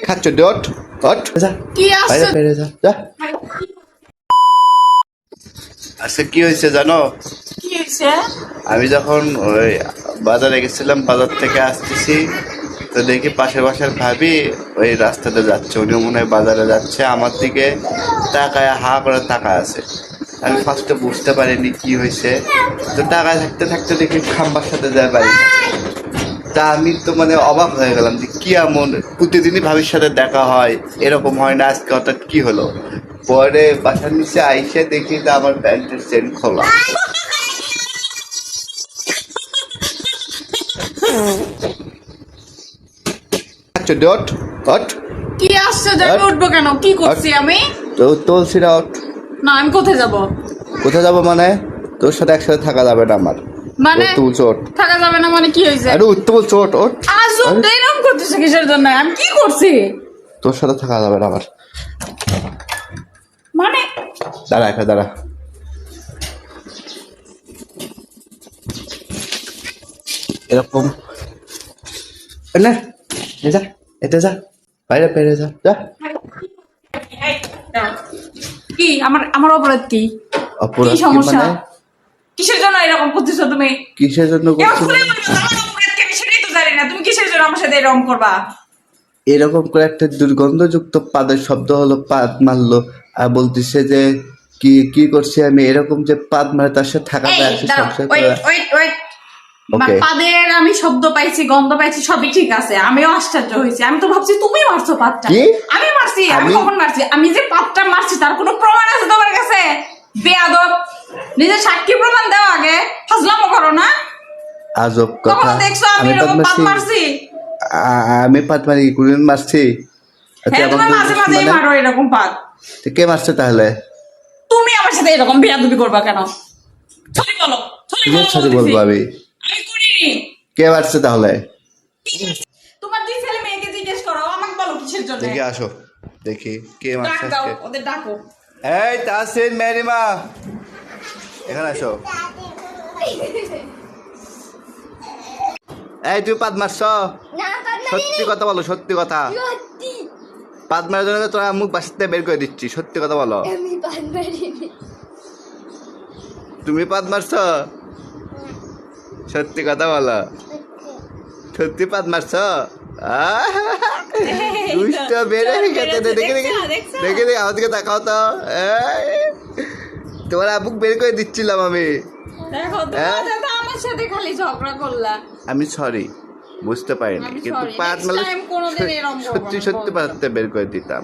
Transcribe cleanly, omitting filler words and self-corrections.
খাচ্ছ dot hot কি আসছে? বাইরে যা যা। আজকে কি হয়েছে জানো? কি হয়েছে? আমি যখন ওই বাজারে গেছিলাম, বাজার থেকে আসতেছি তো দেখি পাশের বাসার ভাবি ওই রাস্তাতে যাচ্ছে, উনি মনে হয় বাজারে যাচ্ছে, আমার দিকে তাকায় হা করে তাকায় আছে। আমি ফার্স্টে বুঝতে পারিনি কি হয়েছে, তো তাকায় থাকতে থাকতে দেখি খাম্বার সাথে যায় বাড়ি। তা আমি তো মানে অবাক হয়ে গেলাম যে কি এমন, প্রতিদিনই ভাবির সাথে দেখা হয়, এরকম হয় না, আজকে হঠাৎ কি হলো। পরে বাসার নিচে আইসে দেখি যে আমার প্যান্টের চেন খোলা। ডট হট কি আসছে? আমি উঠবো কেন? কি করছি আমি? তো তুলসি না ওঠ। না, আমি কোথায় যাব? কোথায় যাবো মানে? তোর সাথে একসাথে থাকা যাবে না আমার। মানে তুল চোট, থাকা যাবে না মানে কি হয়েছে? আরে উঠতে বল, চোট ওঠ। আজব এরকম করতেছে কিসের জন্য? আমি কি করছি? তোর সাথে থাকা যাবে না আমার। মানে দাঁড়া একটা দাঁড়া। এরকম না, যা এটা যা, বাইরে বাইরে যা যা। কি আমার আমার অপরাধ কি? অপরাধ কি কি সমস্যা? মানে? কিসের জন্য এরকম করতেছো তুমি? কিসের জন্য এবার করছিস? খুলে বলো, আমার অপরাধ কি? আমি সেটাই তো জানি না। তুমি কিসের জন্য আমার সাথে এরকম করবা? এরকম করে একটা দুর্গন্ধযুক্ত পাদের শব্দ হলো, পাদ মারলো, আর বলতেছে যে কি কি করছি আমি, এরকম যে পাদ মারে তার সাথে থাকা যায়, এই দাঁড়াও, সংসার ওয়েট করা। Wait wait. Okay. পাদের আমি শব্দ পাইছি, গন্ধ পাইছি, সবই ঠিক আছে। আমিও আশ্চর্য হয়েছি। আমি তো ভাবছি তুমি মারছো পাদটা। কি? আমি মারছি? আমি আমি? কখন মারছি? আমি যে পাদটা মারছি তার কোনো প্রমাণ আছে তোমার কাছে? বেয়াদব, নিজের সাক্ষী প্রমাণ দাও আগে। ফাজলামো করো না। আজব কথা। কখনো দেখছো আমি আমি পাদ এরকম পাদ মারছি? মারছি? আমি পাদ মারি কোনদিন মারছি? তুই হ্যাঁ, তুমি আমাকে মাঝে বলিস মাঝেই মানে? মারো এরকম পাদ। তুই কে মারছে তাহলে? তুমি আমার সাথে এরকম বেয়াদবি করবা কেন? সরি বলো, সরি কিসের সাথে বলো। বলবো আমি? আমি করিনি। কে মারছে তাহলে? তোমার দুই ছেলে মেয়েকে জিজ্ঞেস করো, আমাকে বলো কিসের জন্য। দেখি আসো, দেখি কে ডাক মারছে দাও, আজকে। ওদের ডাকো। এই তাসিন, মেরিমা, এখানে আসো। এই তুই পাদ মারছ? সত্যি কথা বলো, সত্যি কথা। পাদ মারার জন্য তোরা মুখ বাসাতে বের করে দিচ্ছি, সত্যি কথা বলো। তুমি পাদ মারছ? সত্যি কথা বলো, সত্যি পাদ মারছ? দুষ্ট বেড়ে গেছে, দেখে দেখে দেখে দেখে আমাদেরকে দেখাও তো। তোমার মুখ বের করে দিচ্ছিলাম আমি। দেখো, তোমরা তো আমার সাথে খালি ঝগড়া করলা। আমি সরি, বুঝতে পারিনি, আমি কিন্তু sorry. পাদ Next মারলে time কোনোদিন এরকম করবো না, সত্যি সত্যি বললাম। পাদতে বের করে দিতাম।